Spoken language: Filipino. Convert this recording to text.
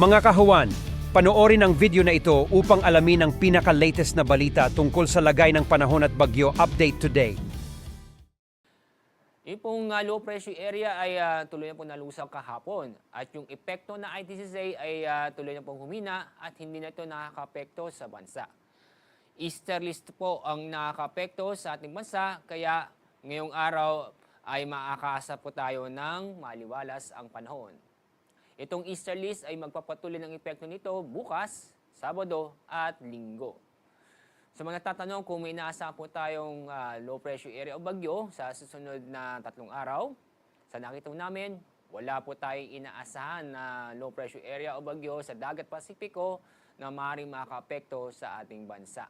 Mga kahuwan, panoorin ang video na ito upang alamin ang pinaka-latest na balita tungkol sa lagay ng panahon at bagyo update today. Yung pong low pressure area ay tuloy na pong nalusaw kahapon at yung epekto na ITCZ ay tuloy na pong humina at hindi na ito nakaka-apekto sa bansa. Easterlies po ang nakaka-apekto sa ating bansa kaya ngayong araw ay makakaasa po tayo ng maliwalas ang panahon. Itong easterlies ay magpapatuloy ng epekto nito bukas, Sabado at Linggo. Sa mga tatanong kung may inaasahan po tayong low pressure area o bagyo sa susunod na 3 araw, sa nakita namin, wala po tayong inaasahan na low pressure area o bagyo sa Dagat Pasipiko na maaaring makaapekto sa ating bansa.